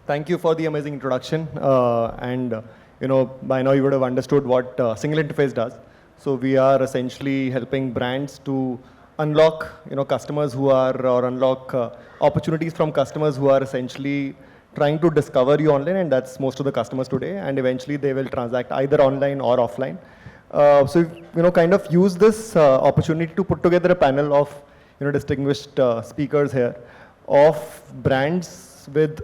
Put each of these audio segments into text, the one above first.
Thank you for the amazing introduction. By now you would have understood what single interface does. So we are essentially helping brands to unlock, customers who are, or unlock opportunities from customers who are essentially trying to discover you online, and that's most of the customers today. And eventually they will transact either online or offline. Kind of use this opportunity to put together a panel of, distinguished speakers here of brands with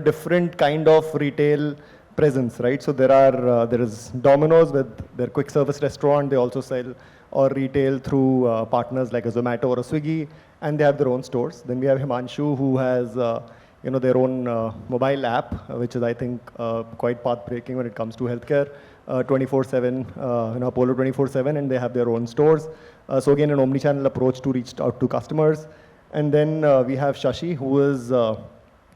different kind of retail presence, right? So there is Domino's with their quick service restaurant. They also sell or retail through partners like a Zomato or a Swiggy, and they have their own stores. Then we have Himanshu, who has their own mobile app, which is, I think, quite path-breaking when it comes to healthcare, 24/7, Apollo 24/7, and they have their own stores. So again, an omni-channel approach to reach out to customers. And then we have Shashi, who is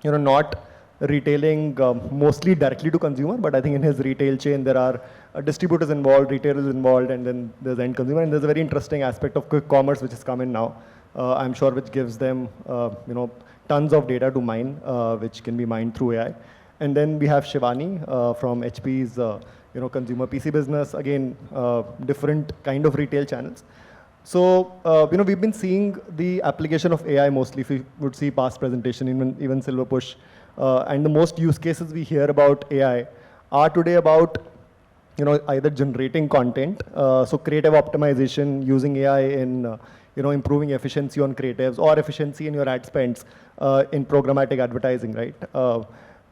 not retailing mostly directly to consumer, but I think in his retail chain there are distributors involved, retailers involved, and then there's end consumer. And there's a very interesting aspect of quick commerce which has come in now, I'm sure, which gives them tons of data to mine, which can be mined through AI. And then we have Shivani from HP's consumer PC business. Again, different kind of retail channels. So, we've been seeing the application of AI mostly, if you would see past presentation, even Silver Push. And the most use cases we hear about AI are today about, either generating content, so creative optimization using AI in, improving efficiency on creatives or efficiency in your ad spends in programmatic advertising, right?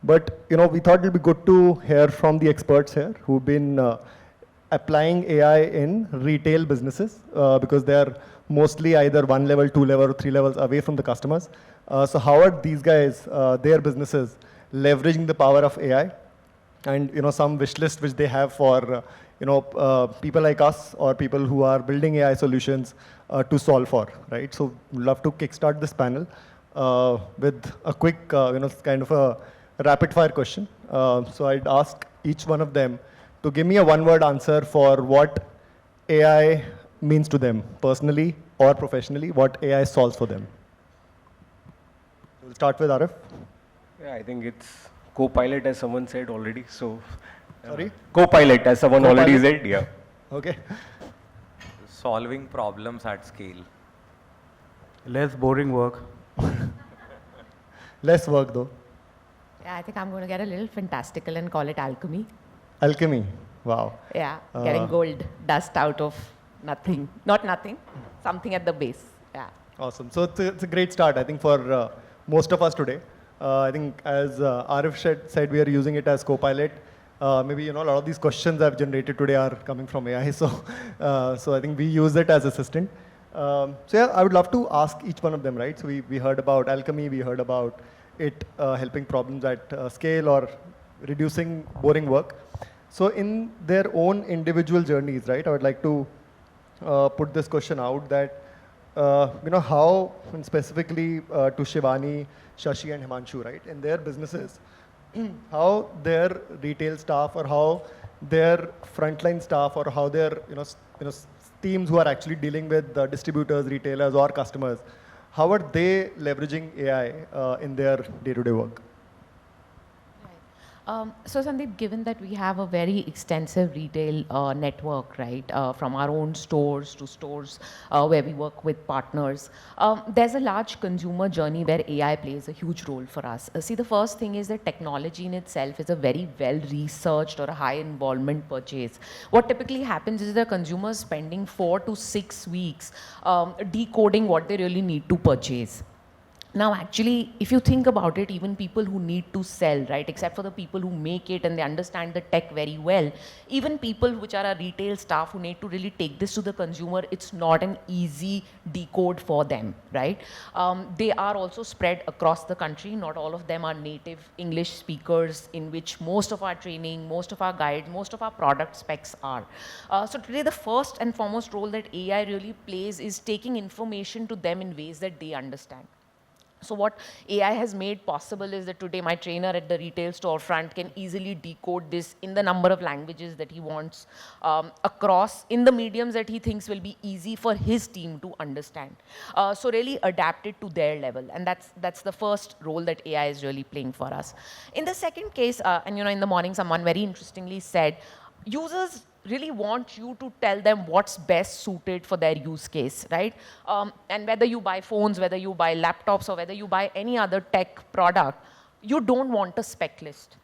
But, we thought it'd be good to hear from the experts here who've been applying AI in retail businesses because they're mostly either 1 level, 2 level, or 3 levels away from the customers. So how are these guys, their businesses, leveraging the power of AI and some wish list which they have for people like us or people who are building AI solutions to solve for, right? So we'd love to kickstart this panel with a quick, kind of a rapid fire question. So I'd ask each one of them to give me a one-word answer for what AI means to them, personally or professionally, what AI solves for them. We'll start with Arif. Yeah, I think it's co-pilot, as someone said already. So, Sorry? Co-pilot, as someone already said, yeah. Okay. Solving problems at scale. Less boring work. Less work, though. Yeah, I think I'm going to get a little fantastical and call it alchemy. Alchemy. Wow. Yeah, getting gold dust out of nothing. Not nothing, something at the base. Yeah. Awesome. So it's a great start, I think, for most of us today. I think as Arif said, we are using it as co-pilot. Maybe, a lot of these questions I've generated today are coming from AI. So I think we use it as assistant. So yeah, I would love to ask each one of them, right? So we heard about alchemy, we heard about it helping problems at scale or reducing boring work. So in their own individual journeys, right, I would like to put this question out that, how, and specifically to Shivani, Shashi, and Himanshu, right, in their businesses, how their retail staff or how their frontline staff or how their, teams who are actually dealing with distributors, retailers, or customers, how are they leveraging AI in their day-to-day work? So Sandeep, given that we have a very extensive retail network, right, from our own stores to stores where we work with partners, there's a large consumer journey where AI plays a huge role for us. See, the first thing is that technology in itself is a very well-researched or a high-involvement purchase. What typically happens is the consumer is spending 4 to 6 weeks decoding what they really need to purchase. Now, actually, if you think about it, even people who need to sell, right, except for the people who make it and they understand the tech very well, even people which are a retail staff who need to really take this to the consumer, it's not an easy decode for them, right? They are also spread across the country. Not all of them are native English speakers, in which most of our training, most of our guides, most of our product specs are. So today, the first and foremost role that AI really plays is taking information to them in ways that they understand. So what AI has made possible is that today my trainer at the retail storefront can easily decode this in the number of languages that he wants, across in the mediums that he thinks will be easy for his team to understand. So really adapt it to their level, and that's the first role that AI is really playing for us. In the second case, and in the morning someone very interestingly said, users really want you to tell them what's best suited for their use case, right? And whether you buy phones, whether you buy laptops, or whether you buy any other tech product, you don't want a spec list,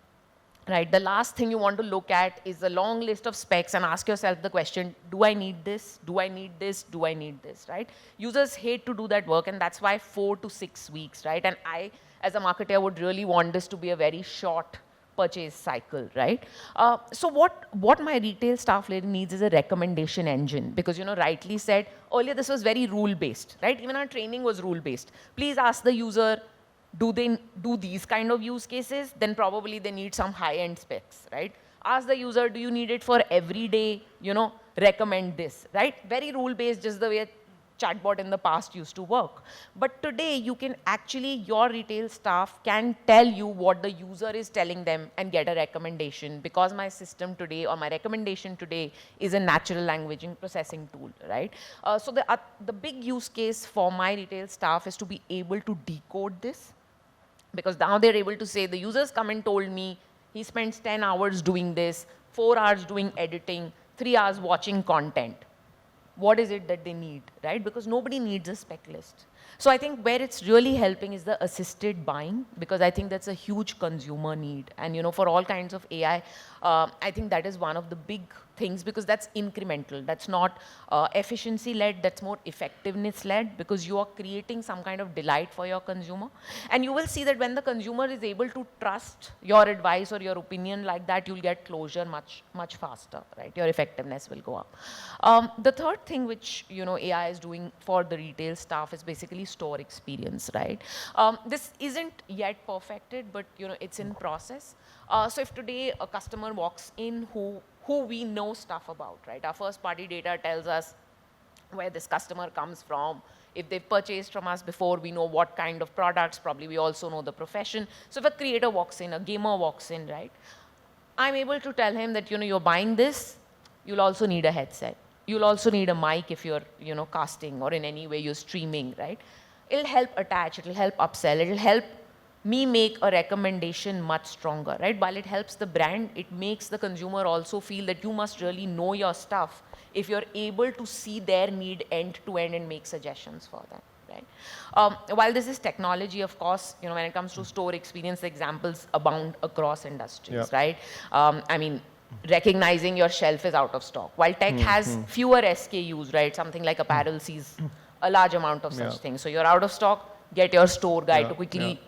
right? The last thing you want to look at is a long list of specs and ask yourself the question, do I need this? Do I need this? Do I need this, right? Users hate to do that work, and that's why 4 to 6 weeks, right? And I, as a marketer, would really want this to be a very short purchase cycle, right? So what my retail staff really needs is a recommendation engine, because rightly said, earlier this was very rule-based, right? Even our training was rule-based. Please ask the user, do they do these kind of use cases? Then probably they need some high-end specs, right? Ask the user, do you need it for every day? Recommend this, right? Very rule-based, just the way chatbot in the past used to work. But today you can actually, your retail staff can tell you what the user is telling them and get a recommendation, because my system today, or my recommendation today, is a natural language processing tool, right? So the big use case for my retail staff is to be able to decode this, because now they're able to say, the user's come and told me he spends 10 hours doing this, 4 hours doing editing, 3 hours watching content. What is it that they need, right? Because nobody needs a spec list. So I think where it's really helping is the assisted buying, because I think that's a huge consumer need. And for all kinds of AI, I think that is one of the big things, because that's incremental. That's not efficiency-led, that's more effectiveness-led, because you are creating some kind of delight for your consumer. And you will see that when the consumer is able to trust your advice or your opinion like that, you'll get closure much, much faster, right? Your effectiveness will go up. The third thing which, AI is doing for the retail staff is basically store experience, right? This isn't yet perfected, but, it's in process. So if today a customer walks in who we know stuff about, right? Our first party data tells us where this customer comes from. If they've purchased from us before, we know what kind of products, probably we also know the profession. So if a creator walks in, a gamer walks in, right? I'm able to tell him that, you're buying this, you'll also need a headset. You'll also need a mic if you're, casting or in any way you're streaming, right? It'll help attach, it'll help upsell, it'll help me make a recommendation much stronger, right? While it helps the brand, it makes the consumer also feel that you must really know your stuff if you're able to see their need end to end and make suggestions for them, right? While this is technology, of course, when it comes to store experience, examples abound across industries, right? I mean, recognizing your shelf is out of stock. While tech has fewer SKUs, right? Something like apparel sees a large amount of such things. So you're out of stock, get your store guy to quickly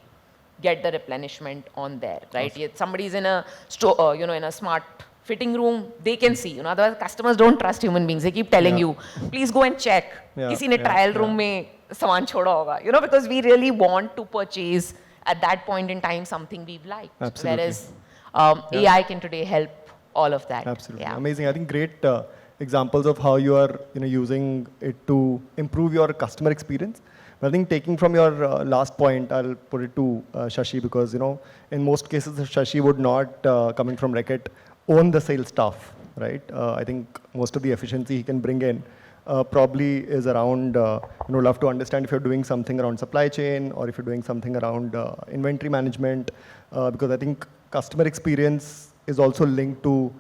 get the replenishment on there, right? Awesome. Somebody's in a store, in a smart fitting room, they can see. Otherwise customers don't trust human beings. They keep telling you, please go and check. Kisi ne trial room mein saman choda hoga. Because we really want to purchase at that point in time something we've liked. Absolutely. Whereas AI can today help all of that. Absolutely. Amazing. I think great examples of how you are using it to improve your customer experience. But I think taking from your last point, I'll put it to Shashi, because in most cases Shashi would not, coming from Reckitt, own the sales staff, right? I think most of the efficiency he can bring in probably is around, love to understand if you're doing something around supply chain, or if you're doing something around inventory management, because I think customer experience is also linked to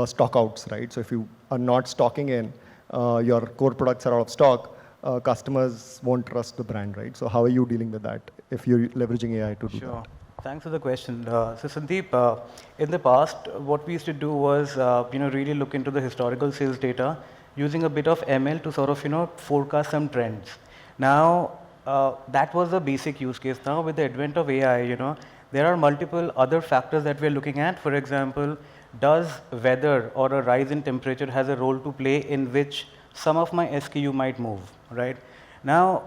stock outs, right? So if you are not stocking in, your core products are out of stock, customers won't trust the brand, right? So how are you dealing with that if you're leveraging AI to do that? Thanks for the question. So Sandeep, in the past, what we used to do was, really look into the historical sales data using a bit of ML to sort of, forecast some trends. Now, that was the basic use case. Now, with the advent of AI, there are multiple other factors that we're looking at. For example, does weather or a rise in temperature has a role to play in which some of my SKU might move, right? Now,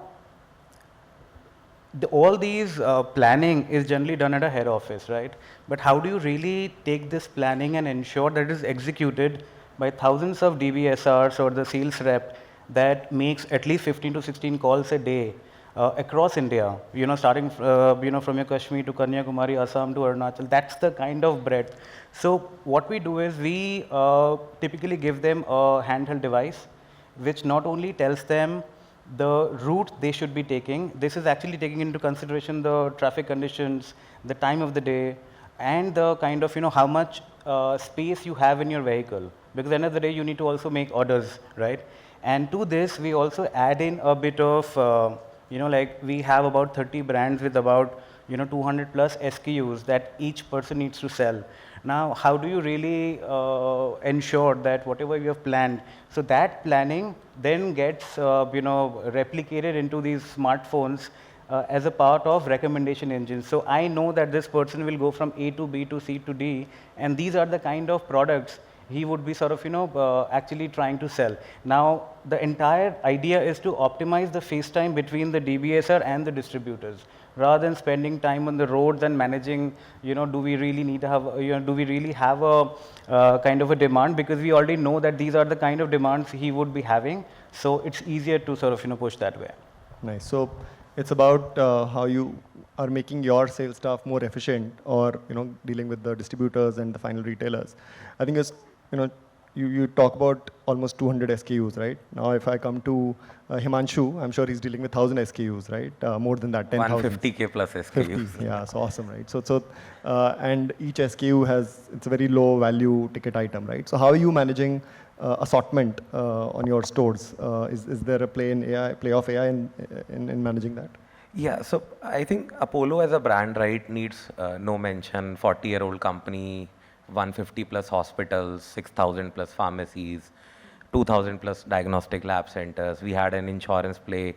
all these planning is generally done at a head office, right? But how do you really take this planning and ensure that it is executed by thousands of DBSRs or the sales rep that makes at least 15 to 16 calls a day across India, starting from your Kashmir to Kanyakumari, Assam to Arunachal. That's the kind of breadth. So what we do is we typically give them a handheld device, which not only tells them the route they should be taking. This is actually taking into consideration the traffic conditions, the time of the day, and the kind of, how much space you have in your vehicle. Because at the end of the day, you need to also make orders, right? And to this, we also add in a bit of, like we have about 30 brands with about, 200 plus SKUs that each person needs to sell. Now, how do you really ensure that whatever you have planned, so that planning then gets, replicated into these smartphones as a part of recommendation engines. So I know that this person will go from A to B to C to D, and these are the kind of products he would be sort of, actually trying to sell. Now, the entire idea is to optimize the face time between the DBSR and the distributors, rather than spending time on the roads and managing, do we really need to have, do we really have a kind of a demand? Because we already know that these are the kind of demands he would be having. So it's easier to sort of, push that way. Nice. So it's about how you are making your sales staff more efficient, or dealing with the distributors and the final retailers. I think it's you talk about almost 200 SKUs, right? Now, if I come to Himanshu, I'm sure he's dealing with 1,000 SKUs, right? More than that, 10,000. 150K plus SKUs. 50, yeah, so awesome, right? So and each SKU it's a very low value ticket item, right? So how are you managing assortment on your stores? Is there a play of AI in managing that? Yeah, so I think Apollo as a brand, right, needs no mention. 40-year-old company, 150 plus hospitals, 6,000 plus pharmacies, 2,000 plus diagnostic lab centers. We had an insurance play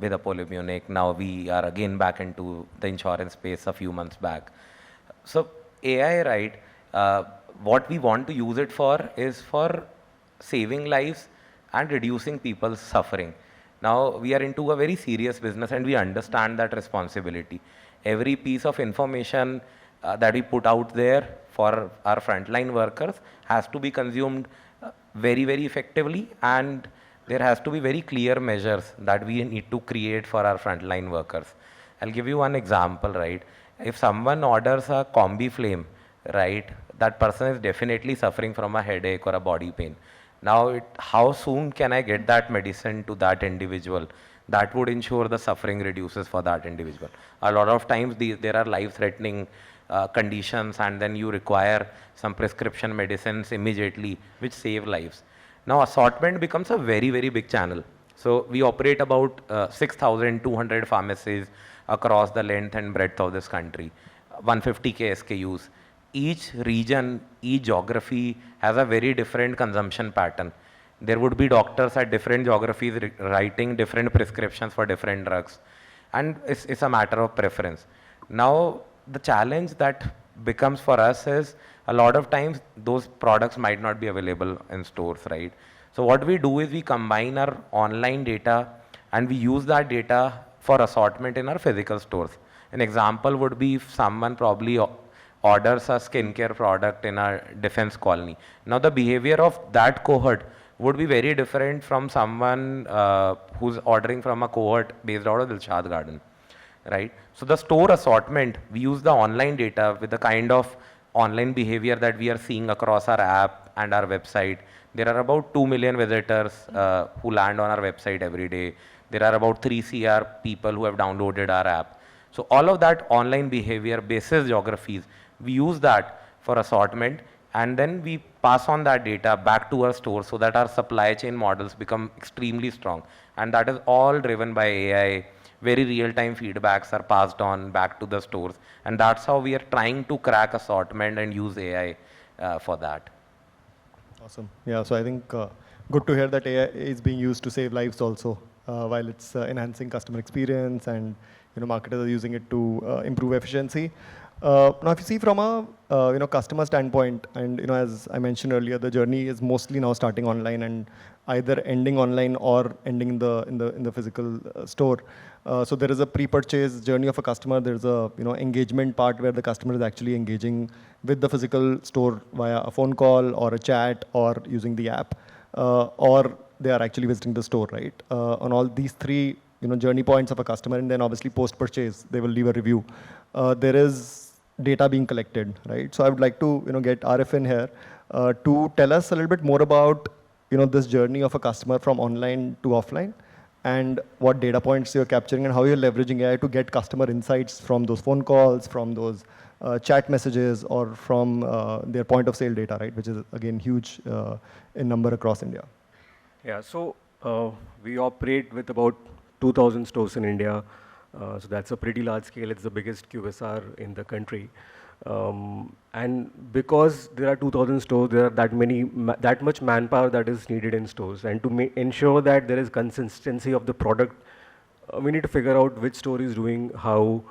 with Apollo Munich. Now we are again back into the insurance space a few months back. So AI, right, what we want to use it for is for saving lives and reducing people's suffering. Now we are into a very serious business and we understand that responsibility. Every piece of information that we put out there for our frontline workers has to be consumed very, very effectively, and there has to be very clear measures that we need to create for our frontline workers. I'll give you one example, right? If someone orders a combi flame, right, that person is definitely suffering from a headache or a body pain. Now, how soon can I get that medicine to that individual? That would ensure the suffering reduces for that individual. A lot of times there are life-threatening conditions, and then you require some prescription medicines immediately which save lives. Now assortment becomes a very, very big channel. So we operate about 6,200 pharmacies across the length and breadth of this country, 150K SKUs. Each region, each geography has a very different consumption pattern. There would be doctors at different geographies writing different prescriptions for different drugs, and it's a matter of preference. Now the challenge that becomes for us is a lot of times those products might not be available in stores, right? So what we do is we combine our online data and we use that data for assortment in our physical stores. An example would be if someone probably orders a skincare product in our defense colony. Now the behavior of that cohort would be very different from someone who's ordering from a cohort based out of Dilshad Garden, right? So the store assortment, we use the online data with the kind of online behavior that we are seeing across our app and our website. There are about 2 million visitors who land on our website every day. There are about 3 CR people who have downloaded our app. So all of that online behavior basis geographies, we use that for assortment, and then we pass on that data back to our stores so that our supply chain models become extremely strong. And that is all driven by AI. Very real-time feedbacks are passed on back to the stores, and that's how we are trying to crack assortment and use AI for that. Awesome. Yeah, so I think good to hear that AI is being used to save lives also, while it's enhancing customer experience, and marketers are using it to improve efficiency. Now, if you see from a customer standpoint, and as I mentioned earlier, the journey is mostly now starting online and either ending online or ending in the physical store. So there is a pre-purchase journey of a customer. There's a engagement part where the customer is actually engaging with the physical store via a phone call or a chat or using the app, or they are actually visiting the store, right? On all these three journey points of a customer, and then obviously post-purchase, they will leave a review. There is data being collected, right? So I would like to, get Arif in here to tell us a little bit more about, this journey of a customer from online to offline, and what data points you're capturing and how you're leveraging AI to get customer insights from those phone calls, from those chat messages, or from their point of sale data, right? Which is again huge in number across India. Yeah, so we operate with about 2,000 stores in India. So that's a pretty large scale. It's the biggest QSR in the country. And because there are 2,000 stores, there are that much manpower that is needed in stores. And to ensure that there is consistency of the product, we need to figure out which store is doing how,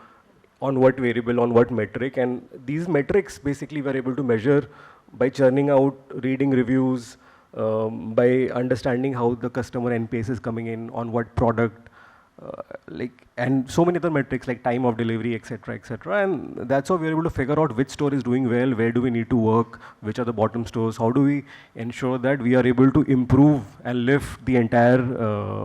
on what variable, on what metric. And these metrics basically we're able to measure by churning out, reading reviews, by understanding how the customer NPS is coming in, on what product, and so many other metrics like time of delivery, etc., etc. And that's how we're able to figure out which store is doing well, where do we need to work, which are the bottom stores, how do we ensure that we are able to improve and lift the entire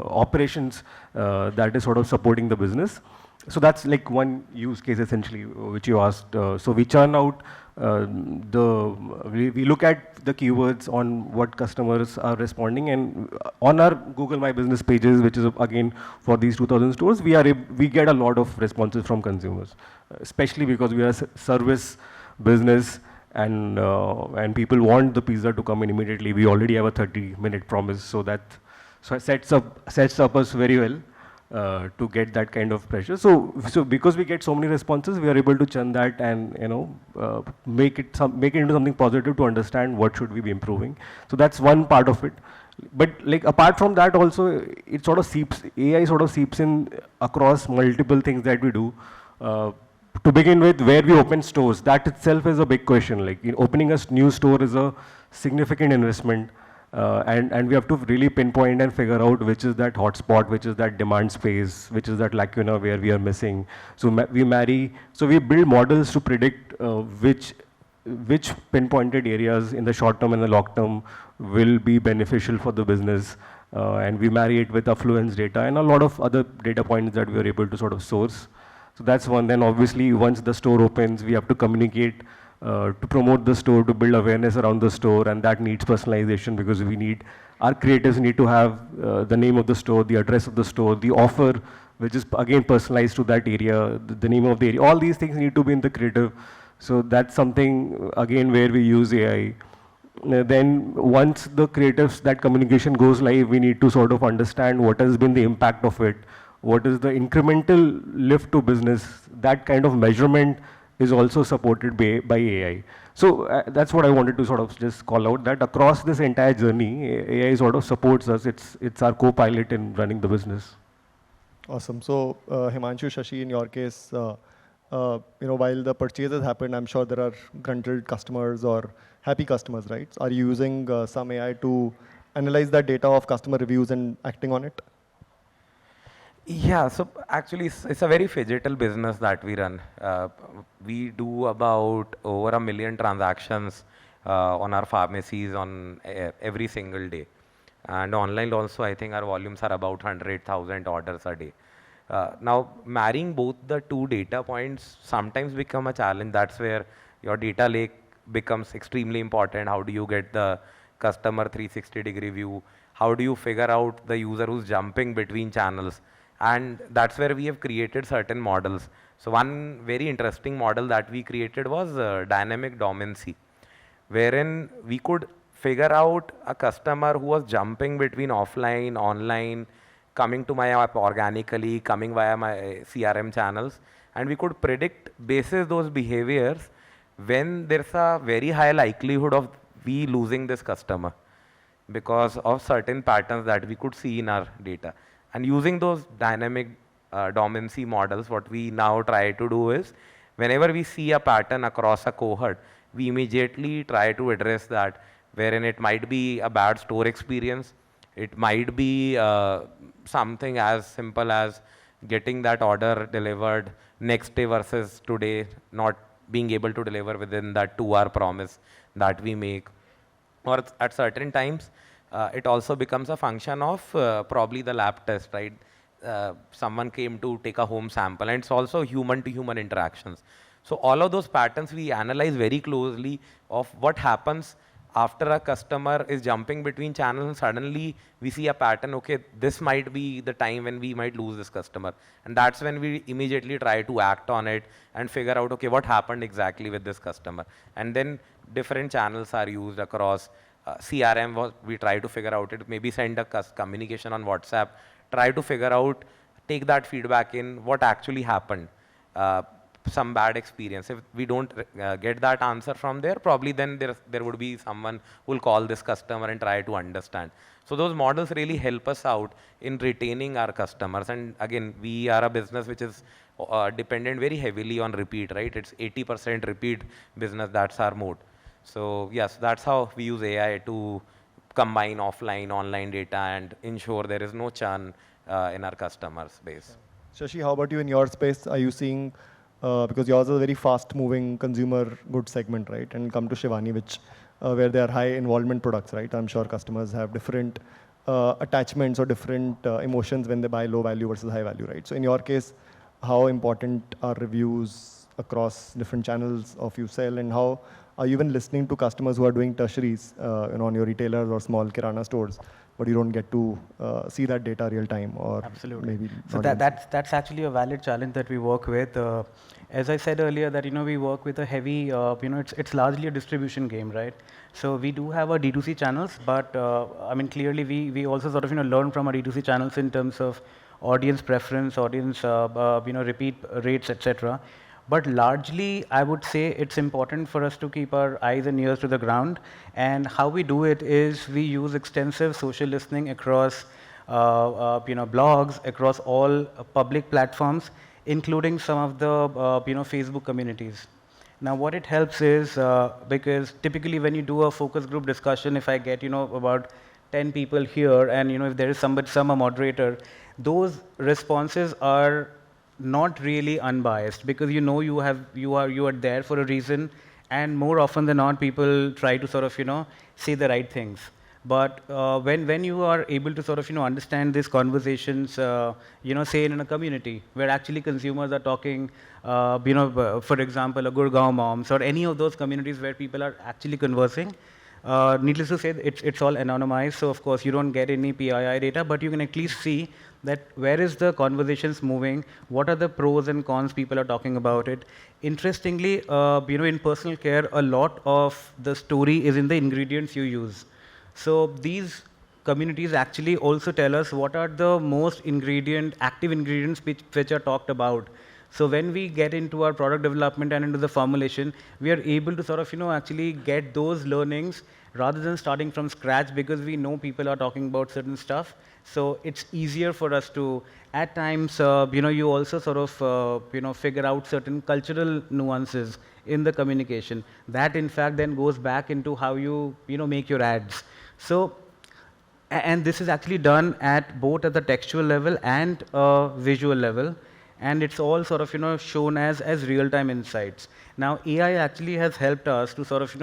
operations that is sort of supporting the business. So that's like one use case essentially, which you asked. So we churn out we look at the keywords on what customers are responding, and on our Google My Business pages, which is again for these 2,000 stores, we get a lot of responses from consumers, especially because we are a service business, and people want the pizza to come in immediately. We already have a 30-minute promise, so that sets up us very well. To get that kind of pressure. So because we get so many responses, we are able to churn that and make it into something positive to understand what should we be improving. So that's one part of it. But like apart from that also, it sort of AI sort of seeps in across multiple things that we do. To begin with, where we open stores, that itself is a big question. Like opening a new store is a significant investment. And we have to really pinpoint and figure out which is that hotspot, which is that demand space, which is that lacuna where we are missing. So we build models to predict which pinpointed areas in the short term and the long term will be beneficial for the business. And we marry it with affluence data and a lot of other data points that we are able to sort of source. So that's one. Then obviously once the store opens, we have to communicate to promote the store, to build awareness around the store, and that needs personalization because our creatives need to have the name of the store, the address of the store, the offer, which is again personalized to that area, the name of the area. All these things need to be in the creative. So that's something again where we use AI. Then once the creatives, that communication goes live, we need to sort of understand what has been the impact of it, what is the incremental lift to business. That kind of measurement is also supported by AI. So that's what I wanted to sort of just call out, that across this entire journey, AI sort of supports us. It's our co-pilot in running the business. Awesome. So Himanshu, Shashi, in your case, while the purchases happened, I'm sure there are gruntled customers or happy customers, right? Are you using some AI to analyze that data of customer reviews and acting on it? Yeah, so actually it's a very phygital business that we run. We do about over 1 million transactions on our pharmacies on every single day. And online also, I think our volumes are about 100,000 orders a day. Now, marrying both the two data points sometimes become a challenge. That's where your data lake becomes extremely important. How do you get the customer 360-degree view? How do you figure out the user who's jumping between channels? And that's where we have created certain models. So one very interesting model that we created was dynamic dormancy, wherein we could figure out a customer who was jumping between offline, online, coming to my app organically, coming via my CRM channels, and we could predict basis those behaviors when there's a very high likelihood of we losing this customer because of certain patterns that we could see in our data. And using those dynamic dormancy models, what we now try to do is, whenever we see a pattern across a cohort, we immediately try to address that, wherein it might be a bad store experience, it might be something as simple as getting that order delivered next day versus today, not being able to deliver within that 2-hour promise that we make. Or at certain times, it also becomes a function of probably the lab test, right? someone came to take a home sample, and it's also human to human interactions. So all of those patterns we analyze very closely of what happens after a customer is jumping between channels and suddenly we see a pattern, okay, this might be the time when we might lose this customer. And that's when we immediately try to act on it and figure out, okay, what happened exactly with this customer. And then different channels are used across CRM, we try to figure out it, maybe send a communication on WhatsApp, try to figure out, take that feedback in, what actually happened. Some bad experience. If we don't get that answer from there, probably then there would be someone who will call this customer and try to understand. So those models really help us out in retaining our customers. And again, we are a business which is dependent very heavily on repeat, right? It's 80% repeat business. That's our mode. So yes, that's how we use AI to combine offline, online data and ensure there is no churn in our customers base. Shashi, how about you in your space? Are you seeing, because yours is a very fast-moving consumer goods segment, right? And come to Shivani, which where they are high involvement products, right? I'm sure customers have different attachments or different emotions when they buy low value versus high value, right? So in your case, how important are reviews across different channels of you sell, and how are you even listening to customers who are doing tertiaries on your retailers or small kirana stores, but you don't get to see that data real time, or Absolutely. maybe So not even that's actually a valid challenge that we work with. As I said earlier, that we work with a heavy, it's largely a distribution game, right? So we do have our D2C channels, but I mean clearly we also sort of learn from our D2C channels in terms of audience preference, audience repeat rates, etc. But largely, I would say it's important for us to keep our eyes and ears to the ground. And how we do it is we use extensive social listening across, blogs, across all public platforms, including some of the, Facebook communities. Now, what it helps is because typically when you do a focus group discussion, if I get about 10 people here, and if there is some a moderator, those responses are not really unbiased, because you are there for a reason, and more often than not people try to sort of say the right things. But when you are able to sort of understand these conversations, say in a community where actually consumers are talking, for example, a Gurgaon moms or any of those communities where people are actually conversing. Needless to say, it's all anonymized, so of course you don't get any PII data, but you can at least see that where is the conversations moving, what are the pros and cons people are talking about it. Interestingly, in personal care, a lot of the story is in the ingredients you use. So these communities actually also tell us what are the most active ingredients which are talked about. So when we get into our product development and into the formulation, we are able to sort of, actually get those learnings rather than starting from scratch, because we know people are talking about certain stuff. So it's easier for us to, at times, you also sort of, figure out certain cultural nuances in the communication. That, in fact, then goes back into how you, make your ads. So, and this is actually done at both at the textual level and visual level. And it's all sort of shown as real-time insights. Now AI actually has helped us to sort of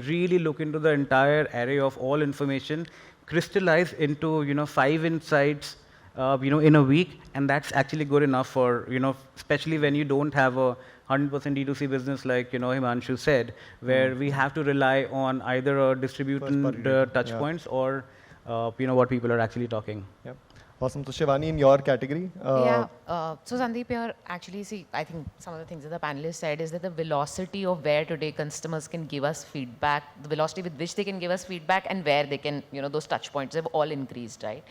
really look into the entire array of all information, crystallize into 5 insights in a week, and that's actually good enough for especially when you don't have a 100% D2C business like Himanshu said, where we have to rely on either a distributed touch points or what people are actually talking. Yep. Awesome. So Shivani, in your category? So Sandeep, here actually, see, I think some of the things that the panelists said is that the velocity of where today customers can give us feedback, the velocity with which they can give us feedback, and where they can, those touch points have all increased, right?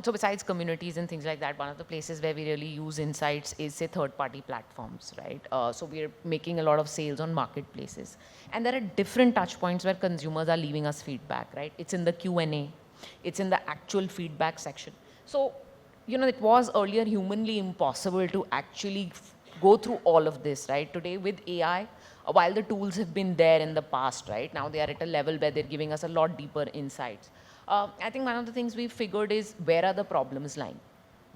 So besides communities and things like that, one of the places where we really use insights is, say, third-party platforms, right? So we're making a lot of sales on marketplaces. And there are different touch points where consumers are leaving us feedback, right? It's in the Q&A. It's in the actual feedback section. So, it was earlier humanly impossible to actually go through all of this, right? Today with AI, while the tools have been there in the past, right? Now they are at a level where they're giving us a lot deeper insights. I think one of the things we figured is, where are the problems lying?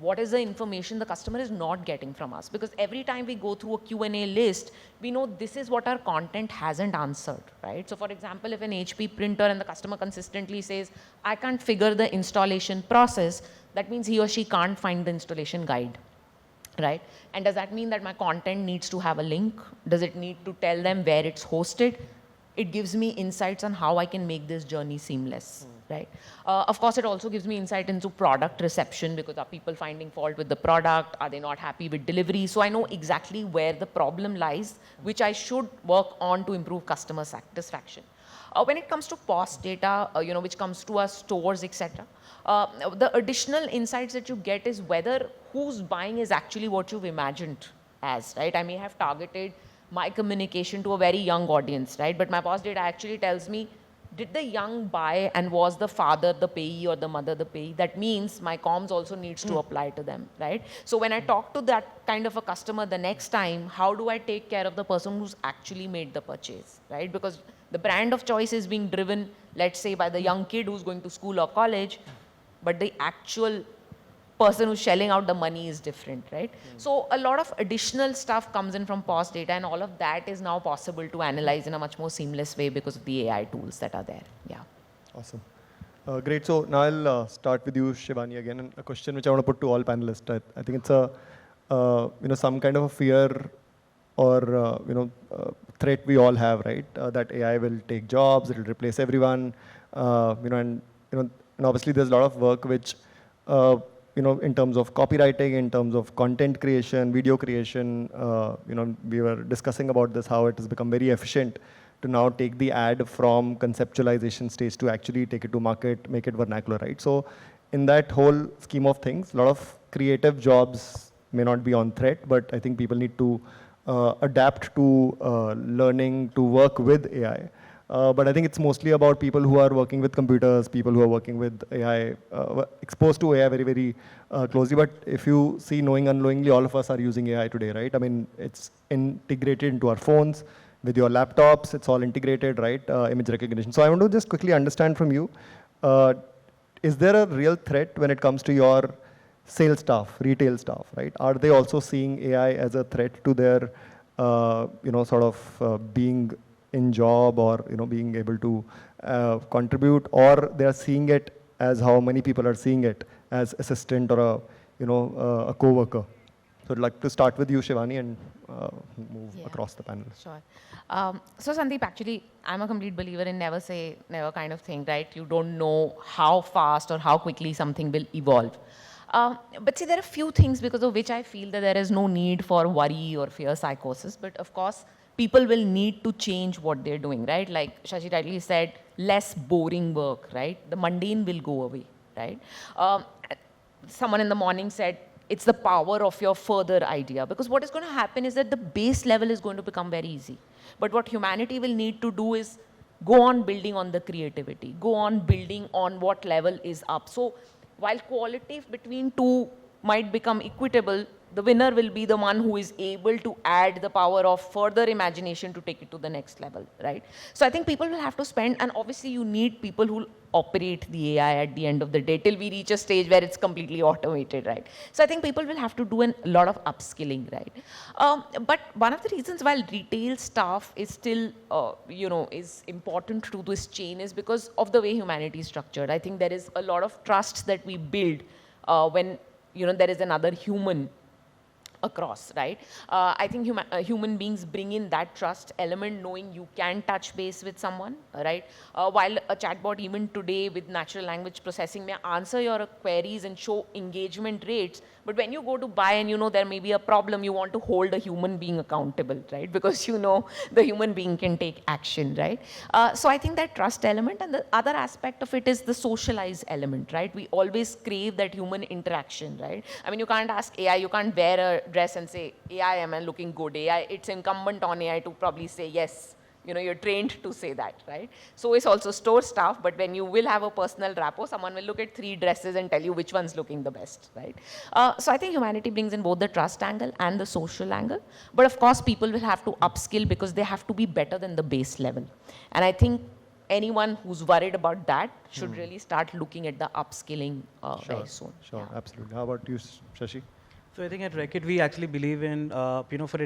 what is the information the customer is not getting from us. Because every time we go through a Q&A list, we know this is what our content hasn't answered, right? So for example, if an HP printer and the customer consistently says, I can't figure the installation process, that means he or she can't find the installation guide, right? And does that mean that my content needs to have a link? Does it need to tell them where it's hosted? It gives me insights on how I can make this journey seamless, right? Of course, it also gives me insight into product reception, because are people finding fault with the product? Are they not happy with delivery? So I know exactly where the problem lies, which I should work on to improve customer satisfaction. When it comes to POS data, which comes to our stores, etc., the additional insights that you get is whether who's buying is actually what you've imagined as, right? I may have targeted my communication to a very young audience, right? But my POS data actually tells me, did the young buy and was the father the payee or the mother the payee? That means my comms also needs to apply to them, right? So when I talk to that kind of a customer the next time, how do I take care of the person who's actually made the purchase, right? Because the brand of choice is being driven, let's say, by the young kid who's going to school or college, but the actual person who's shelling out the money is different, right? So a lot of additional stuff comes in from POS data, and all of that is now possible to analyze in a much more seamless way because of the AI tools that are there. Yeah. Awesome. Great. So now I'll start with you, Shivani, again. And a question which I want to put to all panelists. I think it's a some kind of a fear or threat we all have, right? That AI will take jobs, it will replace everyone, and obviously there's a lot of work which in terms of copywriting, in terms of content creation, video creation, we were discussing about this, how it has become very efficient to now take the ad from conceptualization stage to actually take it to market, make it vernacular, right? So in that whole scheme of things, a lot of creative jobs may not be on threat, but I think people need to adapt to learning to work with AI. But I think it's mostly about people who are working with computers, people who are working with AI, exposed to AI very, very closely. But if you see, knowing unknowingly, all of us are using AI today, right? I mean, it's integrated into our phones, with your laptops, it's all integrated, right? Image recognition. So I want to just quickly understand from you, is there a real threat when it comes to your sales staff, retail staff, right? Are they also seeing AI as a threat to their, being in job or being able to contribute, or they are seeing it as how many people are seeing it as assistant or a co-worker? So I'd like to start with you, Shivani, and move across the panel. Sure. So Sandeep, actually, I'm a complete believer in never say never kind of thing, right? You don't know how fast or how quickly something will evolve. But see, there are a few things because of which I feel that there is no need for worry or fear psychosis. But of course, people will need to change what they're doing, right? Like Shashi rightly said, less boring work, right? The mundane will go away, right? Someone in the morning said, it's the power of your further idea. Because what is going to happen is that the base level is going to become very easy. But what humanity will need to do is go on building on the creativity, go on building on what level is up. So while quality between two might become equitable, the winner will be the one who is able to add the power of further imagination to take it to the next level, right? So I think people will have to spend, and obviously you need people who operate the AI at the end of the day till we reach a stage where it's completely automated, right? So I think people will have to do a lot of upskilling, right? But one of the reasons why retail staff is still, is important to this chain is because of the way humanity is structured. I think there is a lot of trust that we build when, there is another human across, right? I think human beings bring in that trust element, knowing you can touch base with someone, right? While a chatbot even today with natural language processing may answer your queries and show engagement rates, but when you go to buy and there may be a problem, you want to hold a human being accountable, right? Because the human being can take action, right? So I think that trust element, and the other aspect of it is the socialize element, right? We always crave that human interaction, right? I mean, you can't ask AI, you can't wear a dress and say, AI, am I looking good? AI, it's incumbent on AI to probably say yes. You're trained to say that, right? So it's also store staff, but when you will have a personal rapport, someone will look at 3 dresses and tell you which one's looking the best, right? So I think humanity brings in both the trust angle and the social angle. But of course, people will have to upskill because they have to be better than the base level. And I think anyone who's worried about that should really start looking at the upskilling very soon. Sure, absolutely. How about you, Shashi? So I think at Reckitt we actually believe in, for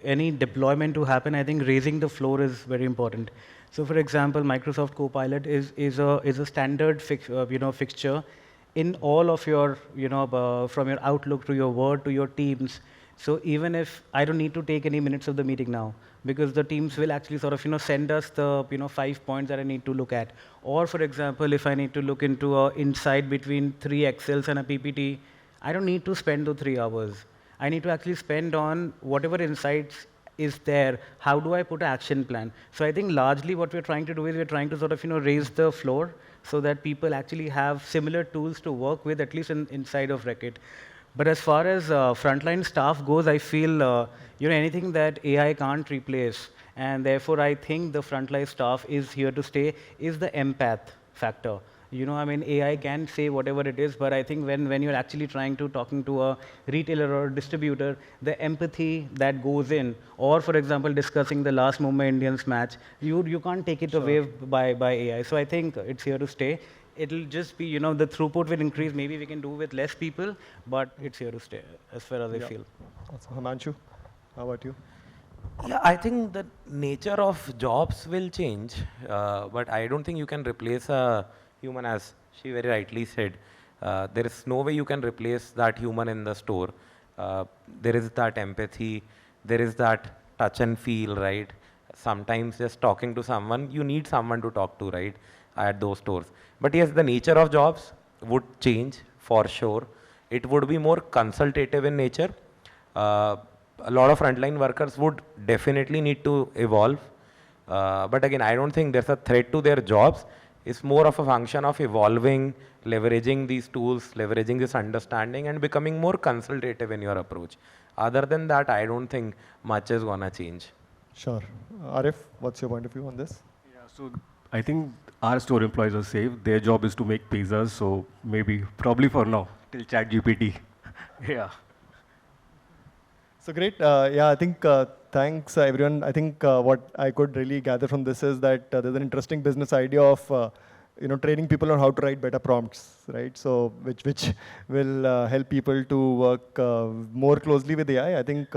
any deployment to happen, I think raising the floor is very important. So for example, Microsoft Copilot is a standard fixture in all of your, from your Outlook to your Word to your Teams. So even if I don't need to take any minutes of the meeting now, because the teams will actually sort of, send us the, 5 points that I need to look at. Or for example, if I need to look into an insight between 3 Excels and a PPT, I don't need to spend the 3 hours. I need to actually spend on whatever insights is there. How do I put an action plan? So I think largely what we're trying to do is we're trying to sort of, raise the floor so that people actually have similar tools to work with, at least inside of Reckitt. But as far as frontline staff goes, I feel anything that AI can't replace, and therefore I think the frontline staff is here to stay, is the empath factor. AI can say whatever it is, but I think when you're actually talking to a retailer or a distributor, the empathy that goes in, or for example, discussing the last Mumbai Indians match, you can't take it away by AI. So I think it's here to stay. It'll just be, the throughput will increase. Maybe we can do with less people, but it's here to stay, as far as I feel. Also, Himanshu, how about you? Yeah, I think the nature of jobs will change, but I don't think you can replace a human, as she very rightly said. There is no way you can replace that human in the store. There is that empathy, there is that touch and feel, right? Sometimes just talking to someone, you need someone to talk to, right, at those stores. But yes, the nature of jobs would change for sure. It would be more consultative in nature. A lot of frontline workers would definitely need to evolve. But again, I don't think there's a threat to their jobs. It's more of a function of evolving, leveraging these tools, leveraging this understanding, and becoming more consultative in your approach. Other than that, I don't think much is gonna change. Sure. Arif, what's your point of view on this? Yeah, so I think our store employees are safe. Their job is to make pizzas, so probably for now, till ChatGPT. Yeah. So great. Yeah, I think thanks everyone. I think what I could really gather from this is that there's an interesting business idea of training people on how to write better prompts, right? So which will help people to work more closely with AI. I think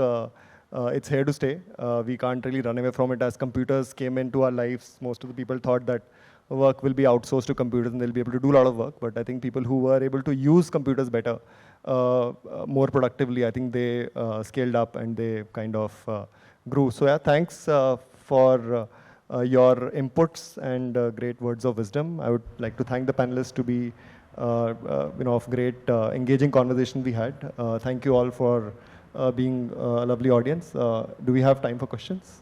it's here to stay. We can't really run away from it. As computers came into our lives, most of the people thought that work will be outsourced to computers and they'll be able to do a lot of work. But I think people who were able to use computers better, more productively, I think they scaled up and they kind of grew. So yeah, thanks for your inputs and great words of wisdom. I would like to thank the panelists to be of great engaging conversation we had. Thank you all for being a lovely audience. Do we have time for questions?